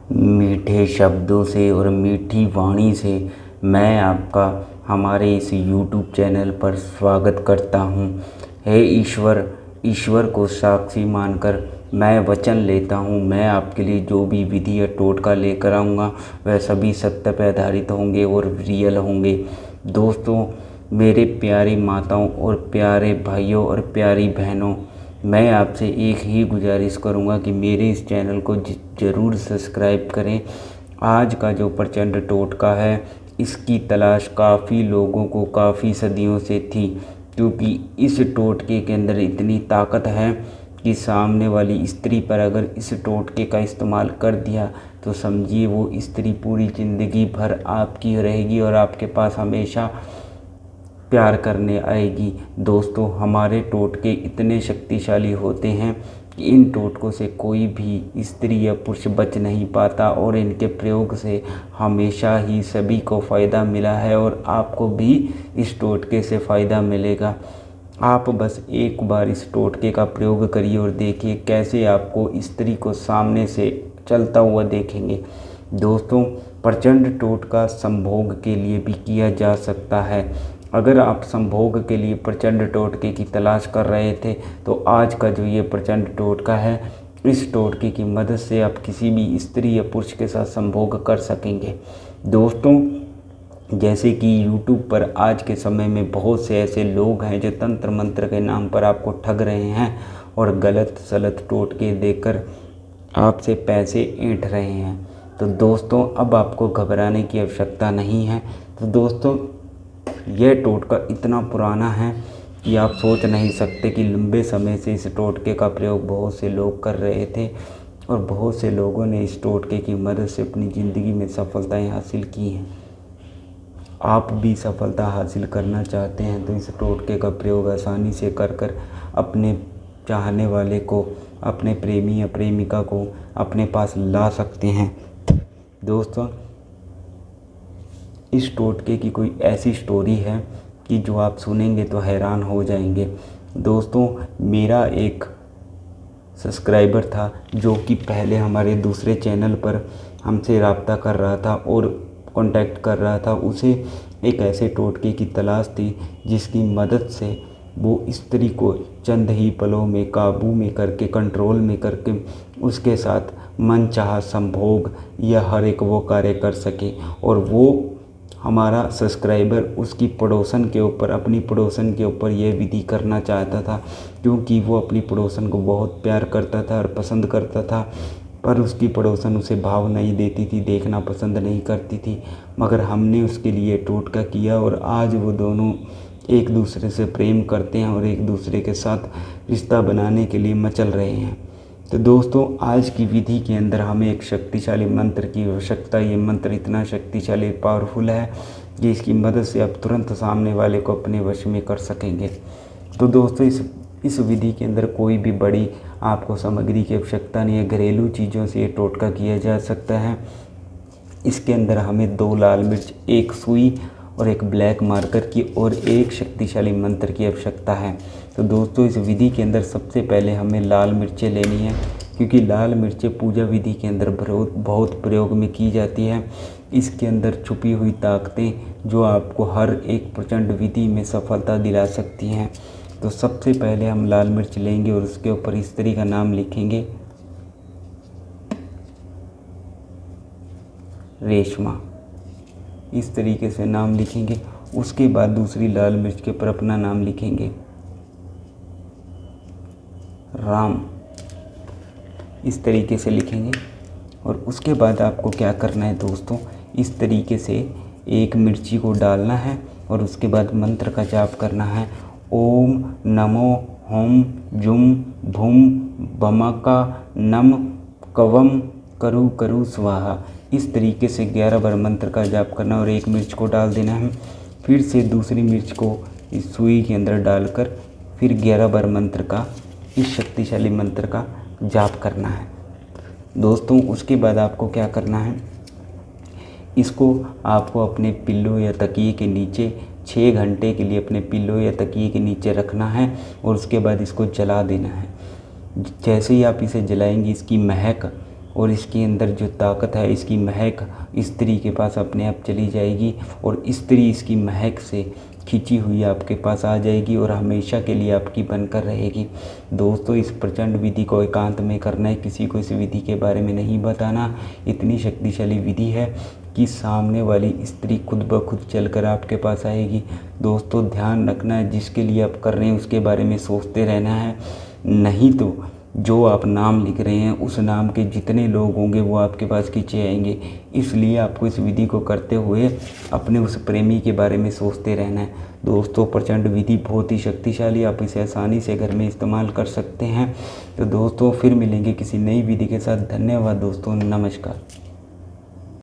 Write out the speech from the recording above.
मीठे शब्दों से और मीठी वाणी से मैं आपका हमारे इस YouTube चैनल पर स्वागत करता हूँ। हे ईश्वर, ईश्वर को साक्षी मानकर मैं वचन लेता हूँ, मैं आपके लिए जो भी विधि या टोटका लेकर आऊँगा वह सभी सत्य पर आधारित होंगे और रियल होंगे। दोस्तों, मेरे प्यारी माताओं और प्यारे भाइयों और प्यारी बहनों, मैं आपसे एक ही गुजारिश करूंगा कि मेरे इस चैनल को ज़रूर सब्सक्राइब करें। आज का जो प्रचंड टोटका है, इसकी तलाश काफ़ी लोगों को काफ़ी सदियों से थी, क्योंकि इस टोटके के अंदर इतनी ताकत है कि सामने वाली स्त्री पर अगर इस टोटके का इस्तेमाल कर दिया तो समझिए वो स्त्री पूरी ज़िंदगी भर आपकी रहेगी और आपके पास हमेशा प्यार करने आएगी। दोस्तों, हमारे टोटके इतने शक्तिशाली होते हैं कि इन टोटकों से कोई भी स्त्री या पुरुष बच नहीं पाता और इनके प्रयोग से हमेशा ही सभी को फ़ायदा मिला है और आपको भी इस टोटके से फ़ायदा मिलेगा। आप बस एक बार इस टोटके का प्रयोग करिए और देखिए कैसे आपको स्त्री को सामने से चलता हुआ देखेंगे। दोस्तों, प्रचंड टोटका संभोग के लिए भी किया जा सकता है। अगर आप संभोग के लिए प्रचंड टोटके की तलाश कर रहे थे तो आज का जो ये प्रचंड टोटका है, इस टोटके की मदद से आप किसी भी स्त्री या पुरुष के साथ संभोग कर सकेंगे। दोस्तों, जैसे कि YouTube पर आज के समय में बहुत से ऐसे लोग हैं जो तंत्र मंत्र के नाम पर आपको ठग रहे हैं और गलत सलत टोटके देकर आपसे पैसे ऐंठ रहे हैं। तो दोस्तों, अब आपको घबराने की आवश्यकता नहीं है। तो दोस्तों, यह टोटका इतना पुराना है कि आप सोच नहीं सकते कि लंबे समय से इस टोटके का प्रयोग बहुत से लोग कर रहे थे और बहुत से लोगों ने इस टोटके की मदद से अपनी ज़िंदगी में सफलताएं हासिल की हैं। आप भी सफलता हासिल करना चाहते हैं तो इस टोटके का प्रयोग आसानी से कर अपने चाहने वाले को, अपने प्रेमी या प्रेमिका को अपने पास ला सकते हैं। दोस्तों, इस टोटके की कोई ऐसी स्टोरी है कि जो आप सुनेंगे तो हैरान हो जाएंगे। दोस्तों, मेरा एक सब्सक्राइबर था जो कि पहले हमारे दूसरे चैनल पर हमसे रब्ता कर रहा था और कांटेक्ट कर रहा था। उसे एक ऐसे टोटके की तलाश थी जिसकी मदद से वो स्त्री को चंद ही पलों में काबू में करके, कंट्रोल में करके उसके साथ मनचाहा संभोग या हर एक वो कार्य कर सके। और वो हमारा सब्सक्राइबर उसकी पड़ोसन के ऊपर, अपनी पड़ोसन के ऊपर यह विधि करना चाहता था, क्योंकि वो अपनी पड़ोसन को बहुत प्यार करता था और पसंद करता था, पर उसकी पड़ोसन उसे भाव नहीं देती थी, देखना पसंद नहीं करती थी। मगर हमने उसके लिए टोटका किया और आज वो दोनों एक दूसरे से प्रेम करते हैं और एक दूसरे के साथ रिश्ता बनाने के लिए मचल रहे हैं। तो दोस्तों, आज की विधि के अंदर हमें एक शक्तिशाली मंत्र की आवश्यकता। ये मंत्र इतना शक्तिशाली पावरफुल है कि इसकी मदद से आप तुरंत सामने वाले को अपने वश में कर सकेंगे। तो दोस्तों, इस विधि के अंदर कोई भी बड़ी आपको सामग्री की आवश्यकता नहीं है। घरेलू चीज़ों से ये टोटका किया जा सकता है। इसके अंदर हमें 2 लाल मिर्च, 1 सुई और 1 ब्लैक मार्कर की और 1 शक्तिशाली मंत्र की आवश्यकता है। तो दोस्तों, इस विधि के अंदर सबसे पहले हमें लाल मिर्चें लेनी है, क्योंकि लाल मिर्चें पूजा विधि के अंदर बहुत प्रयोग में की जाती है। इसके अंदर छुपी हुई ताकतें जो आपको हर एक प्रचंड विधि में सफलता दिला सकती हैं। तो सबसे पहले हम लाल मिर्च लेंगे और उसके ऊपर स्त्री का नाम लिखेंगे, रेशमा। इस तरीके से नाम लिखेंगे। उसके बाद दूसरी लाल मिर्च के ऊपर अपना नाम लिखेंगे, राम। इस तरीके से लिखेंगे। और उसके बाद आपको क्या करना है दोस्तों, इस तरीके से एक मिर्ची को डालना है और उसके बाद मंत्र का जाप करना है। ओम नमो होम जुम भूम भमका नम कवम करु करु स्वाहा। इस तरीके से 11 बार मंत्र का जाप करना और एक मिर्च को डाल देना है। फिर से दूसरी मिर्च को इस सुई के अंदर डालकर फिर 11 बार मंत्र का, इस शक्तिशाली मंत्र का जाप करना है। दोस्तों, उसके बाद आपको क्या करना है, इसको आपको अपने पिल्लो या तकिए के नीचे 6 घंटे के लिए अपने पिल्लो या तकिए के नीचे रखना है और उसके बाद इसको जला देना है। जैसे ही आप इसे जलाएंगे, इसकी महक और इसके अंदर जो ताकत है, इसकी महक स्त्री के पास अपने आप चली जाएगी और स्त्री इसकी महक से खिंची हुई आपके पास आ जाएगी और हमेशा के लिए आपकी बनकर रहेगी। दोस्तों, इस प्रचंड विधि को एकांत में करना है, किसी को इस विधि के बारे में नहीं बताना। इतनी शक्तिशाली विधि है कि सामने वाली स्त्री खुद ब खुद चलकर आपके पास आएगी। दोस्तों, ध्यान रखना है, जिसके लिए आप कर रहे हैं उसके बारे में सोचते रहना है, नहीं तो जो आप नाम लिख रहे हैं उस नाम के जितने लोग होंगे वो आपके पास खींचे आएंगे। इसलिए आपको इस विधि को करते हुए अपने उस प्रेमी के बारे में सोचते रहना है। दोस्तों, प्रचंड विधि बहुत ही शक्तिशाली, आप इसे आसानी से घर में इस्तेमाल कर सकते हैं। तो दोस्तों, फिर मिलेंगे किसी नई विधि के साथ। धन्यवाद दोस्तों, नमस्कार।